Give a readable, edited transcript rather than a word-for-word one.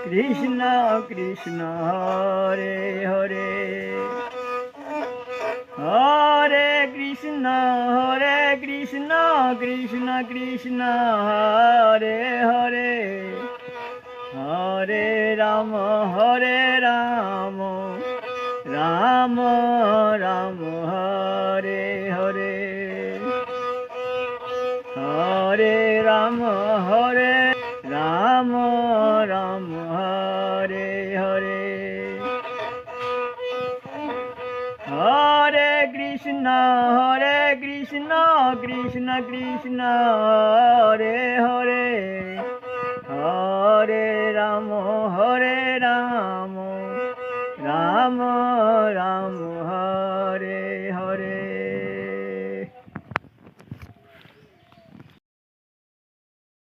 Krishna Krishna Hare Hare Hare Krishna Krishna Krishna Hare Hare Hare Ram Ram Ram Hare Hare Hare Ram Ram Hare Hare Hare Krishna Krishna Krishna Hare Hare Hare Ram Ram Ram Hare